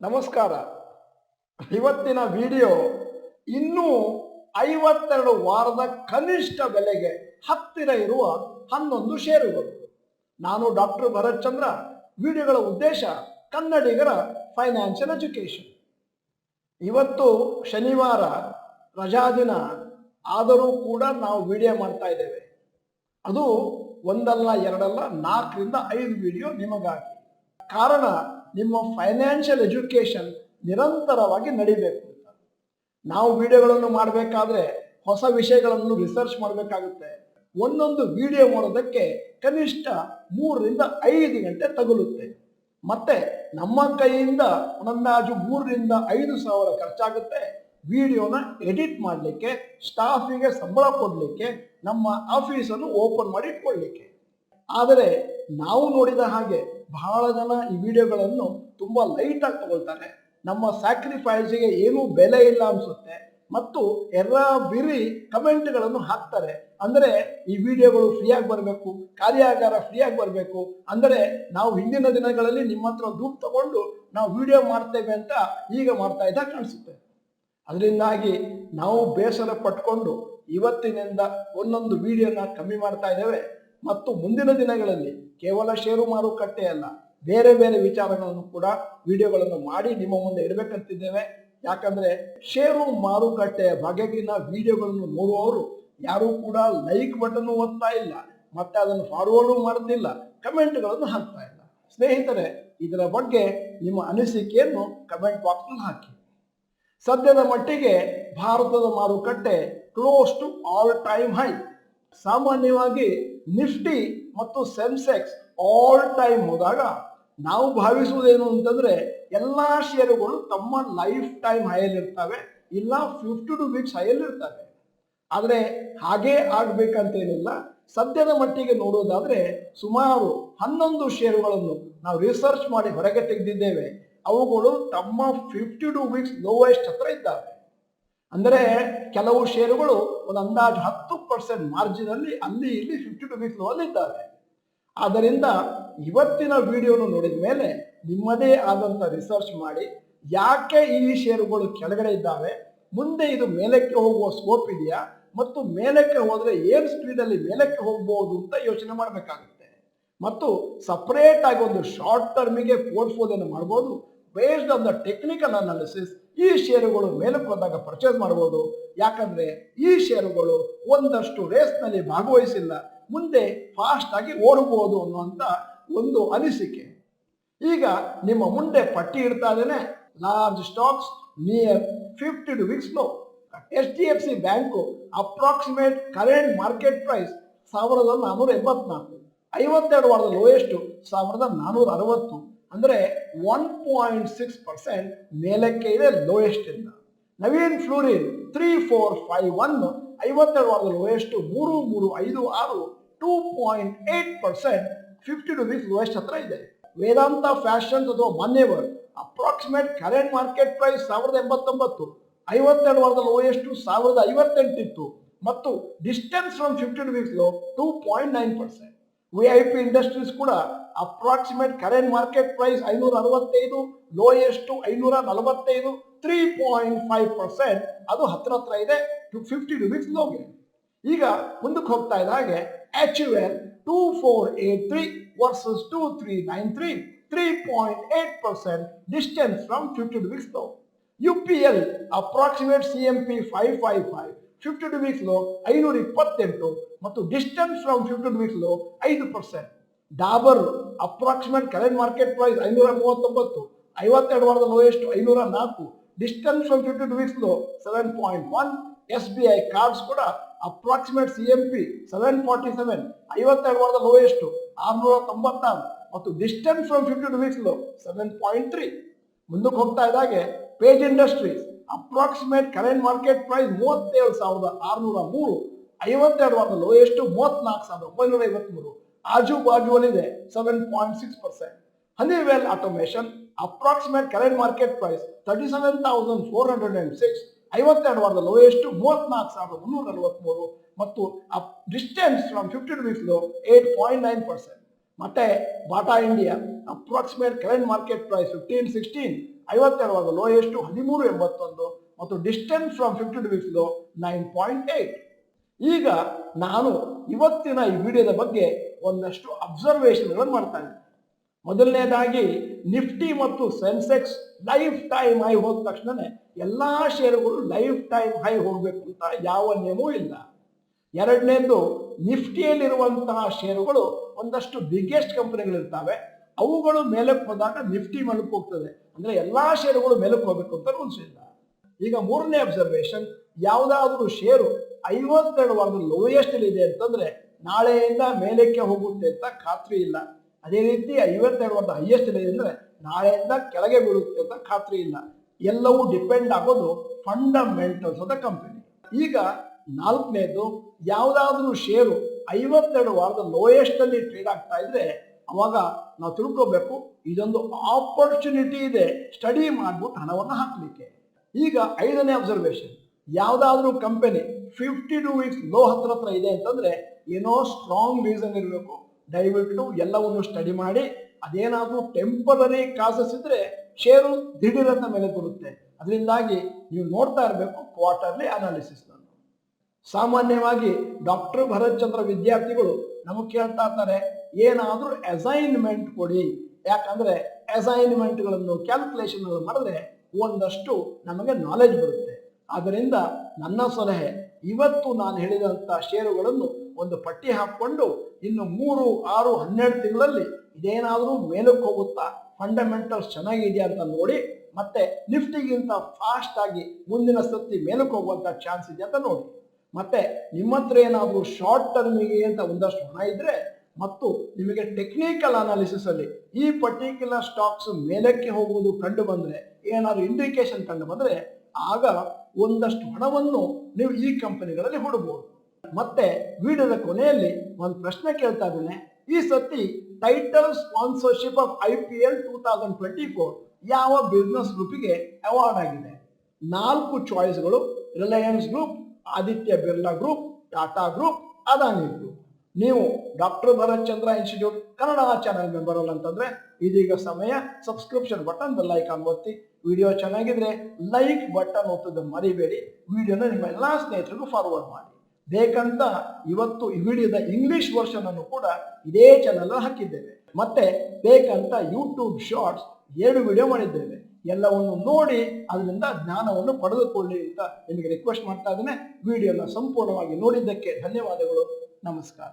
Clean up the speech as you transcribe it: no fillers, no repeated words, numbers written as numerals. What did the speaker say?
ನಮಸ್ಕಾರ. ಇವತ್ತಿನ ವಿಡಿಯೋ ಇನ್ನೂ 52 ವಾರದ ಕನಿಷ್ಠ ಬೆಲೆಗೆ ಹತ್ತಿರ ಇರುವ 11 ಷೇರುಗಳು. ನಾನು ಡಾಕ್ಟರ್ ಭರತ್ ಚಂದ್ರ. ವಿಡಿಯೋಗಳ ಉದ್ದೇಶ ಕನ್ನಡಿಗರ ಫೈನಾನ್ಷಿಯಲ್ ಎಜುಕೇಶನ್. ಇವತ್ತು ಶನಿವಾರ ರಜಾ ದಿನ ಆದರೂ ಕೂಡ ನಾವು ವಿಡಿಯೋ ಮಾಡ್ತಾ ಇದ್ದೇವೆ. ಅದು ಒಂದಲ್ಲ ಎರಡಲ್ಲ 4 ರಿಂದ 5 ವಿಡಿಯೋ ನಿಮಗಾಗಿ. ಕಾರಣ ನಿಮ್ಮ ಫೈನಾನ್ಷಿಯಲ್ ಎಜುಕೇಶನ್ ನಿರಂತರವಾಗಿ ನಡಿಬೇಕು. ನಾವು ವಿಡಿಯೋಗಳನ್ನು ಮಾಡಬೇಕಾದ್ರೆ ಹೊಸ ವಿಷಯಗಳನ್ನು ರಿಸರ್ಚ್ ಮಾಡಬೇಕಾಗುತ್ತೆ. ಒಂದೊಂದು ವಿಡಿಯೋ ಮಾಡೋದಕ್ಕೆ ಕನಿಷ್ಠ 3 ರಿಂದ 5 ಗಂಟೆ ತಗುಲುತ್ತೆ. ಮತ್ತೆ ನಮ್ಮ ಕೈಯಿಂದ ಅಂದಾಜು 3 ರಿಂದ 5 ಸಾವಿರ ಖರ್ಚಾಗುತ್ತೆ. ವಿಡಿಯೋನ ಎಡಿಟ್ ಮಾಡಲಿಕ್ಕೆ, ಸ್ಟಾಫಿಗೆ ಸಂಬಳ ಕೊಡಲಿಕ್ಕೆ, ನಮ್ಮ ಆಫೀಸನ್ನು ಓಪನ್ ಮಾಡಿ ಇಟ್ಕೊಳ್ಳಿಕ್ಕೆ. ಆದರೆ ನಾವು ನೋಡಿದ ಹಾಗೆ ಬಹಳ ಜನ ಈ ವಿಡಿಯೋಗಳನ್ನು ತುಂಬಾ ಲೈಟ್ ಆಗಿ ತಗೊಳ್ತಾರೆ. ನಮ್ಮ ಸ್ಯಾಕ್ರಿಫೈಸ್ಗೆ ಏನೂ ಬೆಲೆ ಇಲ್ಲ ಅನ್ಸುತ್ತೆ ಮತ್ತು ಬಿರಿ ಕಮೆಂಟ್ಗಳನ್ನು ಹಾಕ್ತಾರೆ. ಅಂದರೆ ಈ ವಿಡಿಯೋಗಳು ಫ್ರೀಯಾಗಿ ಬರಬೇಕು, ಕಾರ್ಯಾಗಾರ ಫ್ರೀಯಾಗಿ ಬರಬೇಕು, ಅಂದರೆ ನಾವು ಹಿಂದಿನ ದಿನಗಳಲ್ಲಿ ನಿಮ್ಮ ಹತ್ರ ದುಡ್ಡು ತಗೊಂಡು ನಾವು ವಿಡಿಯೋ ಮಾಡ್ತೇವೆ ಅಂತ ಈಗ ಮಾಡ್ತಾ ಇದ್ದ ಕಾಣಿಸುತ್ತೆ. ಅದರಿಂದಾಗಿ ನಾವು ಬೇಸರ ಪಟ್ಕೊಂಡು ಇವತ್ತಿನಿಂದ ಒಂದೊಂದು ವಿಡಿಯೋನ ಕಮ್ಮಿ ಮಾಡ್ತಾ ಇದ್ದೇವೆ. ಮತ್ತು ಮುಂದಿನ ದಿನಗಳಲ್ಲಿ ಕೇವಲ ಷೇರು ಮಾರುಕಟ್ಟೆ ಅಲ್ಲ, ಬೇರೆ ಬೇರೆ ವಿಚಾರಗಳನ್ನು ಕೂಡ ವಿಡಿಯೋಗಳನ್ನು ಮಾಡಿ ನಿಮ್ಮ ಮುಂದೆ ಇಡಬೇಕಂತಿದ್ದೇವೆ. ಯಾಕಂದ್ರೆ ಷೇರು ಮಾರುಕಟ್ಟೆಯ ಬಗೆಗಿನ ವಿಡಿಯೋಗಳನ್ನು ನೋಡುವವರು ಯಾರೂ ಕೂಡ ಲೈಕ್ ಬಟನ್ ಒತ್ತಾ ಇಲ್ಲ, ಮತ್ತೆ ಅದನ್ನು ಫಾರ್ವರ್ಡು ಮಾಡುತ್ತಿಲ್ಲ, ಕಮೆಂಟ್ಗಳನ್ನು ಹಾಕ್ತಾ ಇಲ್ಲ. ಸ್ನೇಹಿತರೆ, ಇದರ ಬಗ್ಗೆ ನಿಮ್ಮ ಅನಿಸಿಕೆಯನ್ನು ಕಮೆಂಟ್ ಬಾಕ್ಸ್ನಲ್ಲಿ ಹಾಕಿ. ಸದ್ಯದ ಮಟ್ಟಿಗೆ ಭಾರತದ ಮಾರುಕಟ್ಟೆ close to all time high. ಸಾಮಾನ್ಯವಾಗಿ ನಿಫ್ಟಿ ಮತ್ತು ಸೆನ್ಸೆಕ್ಸ್ ಆಲ್ ಟೈಮ್ ಹೋದಾಗ ನಾವು ಭಾವಿಸುವುದೇನು ಅಂತಂದ್ರೆ ಎಲ್ಲಾ ಷೇರುಗಳು ತಮ್ಮ ಲೈಫ್ ಟೈಮ್ ಹೈಯಲ್ಲಿರ್ತವೆ, ಇಲ್ಲ 52 ವೀಕ್ಸ್ ಹೈಯಲ್ಲಿರ್ತವೆ. ಆದರೆ ಹಾಗೇ ಆಗ್ಬೇಕಂತೇನಿಲ್ಲ. ಸದ್ಯದ ಮಟ್ಟಿಗೆ ನೋಡೋದಾದ್ರೆ ಸುಮಾರು 11 ಷೇರುಗಳನ್ನು ನಾವು ರಿಸರ್ಚ್ ಮಾಡಿ ಹೊರಗೆ ತೆಗೆದಿದ್ದೇವೆ. ಅವುಗಳು ತಮ್ಮ 52 ವೀಕ್ಸ್ ಲೋಯೆಸ್ಟ್ ಹತ್ರ ಇದ್ದಾವೆ. ಅಂದರೆ ಕೆಲವು ಷೇರುಗಳು ಒಂದು ಅಂದಾಜು 10% ಮಾರ್ಜಿನ್ ಅಲ್ಲಿ ಅಲ್ಲಿ ಇಲ್ಲಿ 52 ವೀಕ್ಸ್ ಲೋ ಅಲ್ಲಿ ಇದ್ದಾವೆ. ಆದ್ದರಿಂದ ಇವತ್ತಿನ ವಿಡಿಯೋನು ನೋಡಿದ ಮೇಲೆ ನಿಮ್ಮದೇ ಆದಂತ ರಿಸರ್ಚ್ ಮಾಡಿ ಯಾಕೆ ಈ ಷೇರುಗಳು ಕೆಳಗಡೆ ಇದ್ದಾವೆ, ಮುಂದೆ ಇದು ಮೇಲಕ್ಕೆ ಹೋಗುವ ಸ್ಕೋಪ್ ಇದೆಯಾ, ಮತ್ತು ಮೇಲಕ್ಕೆ ಹೋದ್ರೆ ಏನ್ ಸ್ಪೀಡ್ ಅಲ್ಲಿ ಮೇಲಕ್ಕೆ ಹೋಗಬಹುದು ಅಂತ ಯೋಚನೆ ಮಾಡಬೇಕಾಗುತ್ತೆ. ಮತ್ತು ಸಪರೇಟ್ ಆಗಿ ಒಂದು ಶಾರ್ಟ್ ಟರ್ಮಿಗೆ ಪೋರ್ಟ್ಫೋಲಿಯೋನ ಮಾಡಬಹುದು. Based on the technical analysis ಈ ಷೇರುಗಳು ಮೇಲಕ್ಕೆ ಹೋದಾಗ ಪರ್ಚೇಸ್ ಮಾಡಬಹುದು. ಯಾಕಂದ್ರೆ ಈ ಷೇರುಗಳು ಒಂದಷ್ಟು ರೇಸ್ ನಲ್ಲಿ ಭಾಗವಹಿಸಿಲ್ಲ, ಮುಂದೆ ಫಾಸ್ಟ್ ಆಗಿ ಓಡಬಹುದು ಅನ್ನುವಂತ ಒಂದು ಅನಿಸಿಕೆ. ಈಗ ನಿಮ್ಮ ಮುಂದೆ ಪಟ್ಟಿ ಇಡ್ತಾ ಇದ್ದೇನೆ. Large stocks near 52 weeks low. HDFC bank approximate current market price 1484, 52 ವಾರದ ಲೋಯೆಸ್ಟ್ 1460, ಅಂದ್ರೆ 1.6% ಮೇಲಕ್ಕೆ ಇದೆ ಲೋಯೆಸ್ಟ್ ಇಂದ. ನವೀನ್ ಫ್ಲೂರಿನ್ 3451, 52 ವಾರದ ಲೋಯೆಸ್ಟ್ 3356, 2.8% 52 ವೀಕ್ಸ್ ಲೋಯೆಸ್ಟ್ ಹತ್ರ ಇದೆ. ವೇದಾಂತ ಫ್ಯಾಷನ್ಸ್ ಅಥವಾ Manyavar approximate current market price 1089, 52 ವಾರದ ಲೋಯೆಸ್ಟ್ 1058 ಇತ್ತು ಮತ್ತು distance from 52 weeks low 2.9%. VIP industries ಕೂಡ approximate current market price 565, lowest 545, 3.5%. ಅದು ಹತ್ರ ಇದೆ 52 ವೀಕ್ಸ್ ಲೋಗೆ. ಈಗ ಮುಂದಕ್ಕೆ ಹೋಗ್ತಾ ಇದ್ದ ಹಾಗೆ HUL 2483 versus 2393, 3.8% distance from 52 weeks low. UPL approximate CMP 555, 52 weeks low 528 ಮತ್ತು distance from 52 weeks low 5%. Dabur approximate current market price 539, 52 ವಾರದ lowest 504, distance from 52 weeks low 7.1. SBI cards ಕೂಡ ಅಪ್ರಾಕ್ಸಿಮೇಟ್ CMP 747, 52 ವಾರದ ಲೋಯೆಸ್ಟ್ 696 ಮತ್ತು ಡಿಸ್ಟೆನ್ಸ್ ಫ್ರಮ್ 52 ವೀಕ್ಸ್ ಲೋ 7.3. ಮುಂದಕ್ಕೆ ಹೋಗ್ತಾ ಇದ್ದಾಗೆ Page Industries approximate current market price 37,603, 52 ವಾರದ lowest 34,953, ಆಜು ಬಾಜುವಲ್ಲಿದೆ 7.6%. Honeywell automation approximate current market price 37,406, 52 ವಾರದ ಲೋಯೆಸ್ಟ್ 34,343 ಮತ್ತು ಡಿಸ್ಟೆನ್ಸ್ ಫ್ರಮ್ 52 ವೀಕ್ಸ್ ಲೋ 8.9%. ಮತ್ತೆ Bata India approximate current market price 1516, 52 ವಾರದ ಲೋ ಎಷ್ಟು 13.81 ಮತ್ತು ಡಿಸ್ಟೆನ್ಸ್ ಫ್ರಮ್ 52 ವೀಕ್ಸ್ ಲೋ 9.8. ಈಗ ನಾನು ಇವತ್ತಿನ ಈ ವಿಡಿಯೋದ ಬಗ್ಗೆ ಒಂದಷ್ಟು ಅಬ್ಸರ್ವೇಷನ್ಗಳನ್ನು ಮಾಡ್ತಾ ಇದ್ದೀನಿ. ಮೊದಲನೇದಾಗಿ ನಿಫ್ಟಿ ಮತ್ತು ಸೆನ್ಸೆಕ್ಸ್ ಲೈಫ್ ಟೈಮ್ ಹೈ ಹೋದ ತಕ್ಷಣನೇ ಎಲ್ಲಾ ಷೇರುಗಳು ಲೈಫ್ ಟೈಮ್ ಹೈ ಹೋಗ್ಬೇಕು ಅಂತ ಯಾವ ನಿಯಮವೂ ಇಲ್ಲ. ಎರಡನೇದು, ನಿಫ್ಟಿಯಲ್ಲಿರುವಂತಹ ಷೇರುಗಳು ಒಂದಷ್ಟು ಬಿಗ್ಗೆಸ್ಟ್ ಕಂಪನಿಗಳಿರ್ತವೆ, ಅವುಗಳು ಮೇಲಕ್ಕೆ ಹೋದಾಗ ನಿಫ್ಟಿ ಮೇಲಕ್ಕೆ ಹೋಗ್ತದೆ. ಅಂದ್ರೆ ಎಲ್ಲಾ ಷೇರುಗಳು ಮೇಲಕ್ಕೆ ಹೋಗ್ಬೇಕು ಅಂತ ರೂಲ್ಸ್ ಇಲ್ಲ. ಈಗ ಮೂರನೇ ಅಬ್ಸರ್ವೇಷನ್, ಯಾವುದಾದ್ರೂ ಷೇರು 52 ವಾರದ ಲೋಯೆಸ್ಟ್ ಇದೆ ಅಂತಂದ್ರೆ ನಾಳೆಯಿಂದ ಮೇಲಕ್ಕೆ ಹೋಗುತ್ತೆ ಅಂತ ಖಾತ್ರಿ ಇಲ್ಲ. ಅದೇ ರೀತಿ 52 ವಾರದ ಹೈಯೆಸ್ಟ್ ಇದೆ ಅಂದ್ರೆ ನಾಳೆಯಿಂದ ಕೆಳಗೆ ಬೀಳುತ್ತೆ ಅಂತ ಖಾತ್ರಿ ಇಲ್ಲ. ಎಲ್ಲವೂ ಡಿಪೆಂಡ್ ಆಗೋದು ಫಂಡಮೆಂಟಲ್ಸ್ ಆಫ್ ದ ಕಂಪನಿ. ಈಗ ನಾಲ್ಕನೇದು, ಯಾವುದಾದ್ರೂ ಷೇರು 52 ವಾರದ ಲೋಯೆಸ್ಟ್ ಅಲ್ಲಿ ಟ್ರೇಡ್ ಆಗ್ತಾ ಇದ್ರೆ ಅವಾಗ ನಾವು ತಿಳ್ಕೋಬೇಕು ಇದೊಂದು ಆಪರ್ಚುನಿಟಿ ಇದೆ ಸ್ಟಡಿ ಮಾಡ್ಬಿಟ್ಟು ಹಣವನ್ನು ಹಾಕ್ಲಿಕ್ಕೆ. ಈಗ ಐದನೇ ಅಬ್ಸರ್ವೇಷನ್, ಯಾವುದಾದ್ರೂ ಕಂಪನಿ 52 ವೀಕ್ಸ್ ಲೋ ಹತ್ರ ಇದೆ ಅಂತಂದ್ರೆ ಏನೋ ಸ್ಟ್ರಾಂಗ್ ರೀಸನ್ ಇರಬೇಕು. ದಯವಿಟ್ಟು ಎಲ್ಲವನ್ನು ಸ್ಟಡಿ ಮಾಡಿ, ಅದೇನಾದ್ರೂ ಟೆಂಪರರಿ ಕಾಸಸ್ ಇದ್ರೆ ಷೇರು ದಿಢೀರಂತ ಮೇಲೆ ಬರುತ್ತೆ. ಅದರಿಂದಾಗಿ ನೀವು ನೋಡ್ತಾ ಇರಬೇಕು ಕ್ವಾರ್ಟರ್ಲಿ ಅನಾಲಿಸಿಸ್. ಸಾಮಾನ್ಯವಾಗಿ ಡಾಕ್ಟರ್ ಭರತ್ ಚಂದ್ರ ವಿದ್ಯಾರ್ಥಿಗಳು ನಮಗೆ ಕೇಳ್ತಾ ಇರ್ತಾರೆ, ಏನಾದ್ರೂ ಅಸೈನ್ಮೆಂಟ್ ಕೊಡಿ. ಯಾಕಂದ್ರೆ ಅಸೈನ್ಮೆಂಟ್ಗಳನ್ನು ಕ್ಯಾಲ್ಕುಲೇಷನ್ ಮಾಡಿದ್ರೆ ಒಂದಷ್ಟು ನಮಗೆ ನಾಲೆಜ್ ಬರುತ್ತೆ. ಆದ್ದರಿಂದ ನನ್ನ ಸಲಹೆ, ಇವತ್ತು ನಾನು ಹೇಳಿದಂತ ಷೇರುಗಳನ್ನು ಒಂದು ಪಟ್ಟಿ ಹಾಕೊಂಡು ಇನ್ನು 3, 6, 12 ತಿಂಗಳಲ್ಲಿ ಇದೇನಾದ್ರೂ ಮೇಲಕ್ಕೆ ಹೋಗುತ್ತಾ, ಫಂಡಮೆಂಟಲ್ಸ್ ಚೆನ್ನಾಗಿದೆಯಾ ಅಂತ ನೋಡಿ, ಮತ್ತೆ ನಿಫ್ಟಿಗಿಂತ ಫಾಸ್ಟ್ ಆಗಿ ಮುಂದಿನ ಸತಿ ಮೇಲಕ್ಕೆ ಹೋಗುವಂತ ಚಾನ್ಸ್ ಇದೆ ಅಂತ ನೋಡಿ. ಮತ್ತೆ ನಿಮ್ಮ ಹತ್ರ ಏನಾದರೂ ಶಾರ್ಟ್ ಟರ್ಮಿಗೆ ಅಂತ ಒಂದಷ್ಟು ಹಣ ಇದ್ರೆ ಮತ್ತು ನಿಮಗೆ ಟೆಕ್ನಿಕಲ್ ಅನಾಲಿಸಿಸ್ ಅಲ್ಲಿ ಈ ಪರ್ಟಿಕ್ಯುಲರ್ ಸ್ಟಾಕ್ಸ್ ಮೇಲಕ್ಕೆ ಹೋಗುವುದು ಕಂಡು ಬಂದ್ರೆ, ಏನಾದ್ರು ಇಂಡಿಕೇಶನ್ ಕಂಡು ಬಂದ್ರೆ ಆಗ ಒಂದಷ್ಟು ಹಣವನ್ನು ನೀವು ಈ ಕಂಪನಿಗಳಲ್ಲಿ ಹೂಡಬಹುದು. ಮತ್ತೆ ವಿಡಿಯೋದ ಕೊನೆಯಲ್ಲಿ ಒಂದು ಪ್ರಶ್ನೆ ಕೇಳ್ತಾ ಇದ್ದೇನೆ, ಈ ಸತಿ ಟೈಟಲ್ ಸ್ಪಾನ್ಸರ್ಶಿಪ್ ಆಫ್ IPL 2024 ಯಾವ ಬಿಸ್ನೆಸ್ ಗ್ರೂಪಿಗೆ ಅವಾರ್ಡ್ ಆಗಿದೆ? 4 ಚಾಯ್ಸ್ಗಳು: Reliance group, Aditya Birla group, Tata group, Adani group. ನೀವು doctor Bharat Chandra institute Kannada channel member ಅಲ್ಲ ಅಂತಂದ್ರೆ ಇದೀಗ ಸಮಯ, ಸಬ್ಸ್ಕ್ರಿಪ್ಷನ್ ಬಟನ್ ಬೆಲ್ ಐಕಾನ್ ಒತ್ತಿ. ವಿಡಿಯೋ ಚೆನ್ನಾಗಿದ್ರೆ ಲೈಕ್ ಬಟನ್ ಒತ್ತೋದು ಮರಿಬೇಡಿ. ವಿಡಿಯೋನ ನಿಮ್ಮ ಎಲ್ಲಾ ಸ್ನೇಹಿತರಿಗೂ ಫಾರ್ವರ್ಡ್ ಮಾಡಿ. ಬೇಕಂತ ಇವತ್ತು ಈ ವಿಡಿಯೋದ ಇಂಗ್ಲಿಷ್ ವರ್ಷನ್ ಅನ್ನು ಕೂಡ ಇದೇ ಚಾನೆಲ್ ಹಾಕಿದ್ದೇವೆ. ಮತ್ತೆ ಬೇಕಂತ ಯೂಟ್ಯೂಬ್ ಶಾರ್ಟ್ಸ್ 2 ವಿಡಿಯೋ ಮಾಡಿದ್ದೇವೆ. ಎಲ್ಲವನ್ನು ನೋಡಿ ಅದರಿಂದ ಜ್ಞಾನವನ್ನು ಪಡೆದುಕೊಳ್ಳಿ ಅಂತ ನಿಮಗೆ ರಿಕ್ವೆಸ್ಟ್ ಮಾಡ್ತಾ ಇದ್ದೇನೆ. ವಿಡಿಯೋನ ಸಂಪೂರ್ಣವಾಗಿ ನೋಡಿದ್ದಕ್ಕೆ ಧನ್ಯವಾದಗಳು. ನಮಸ್ಕಾರ.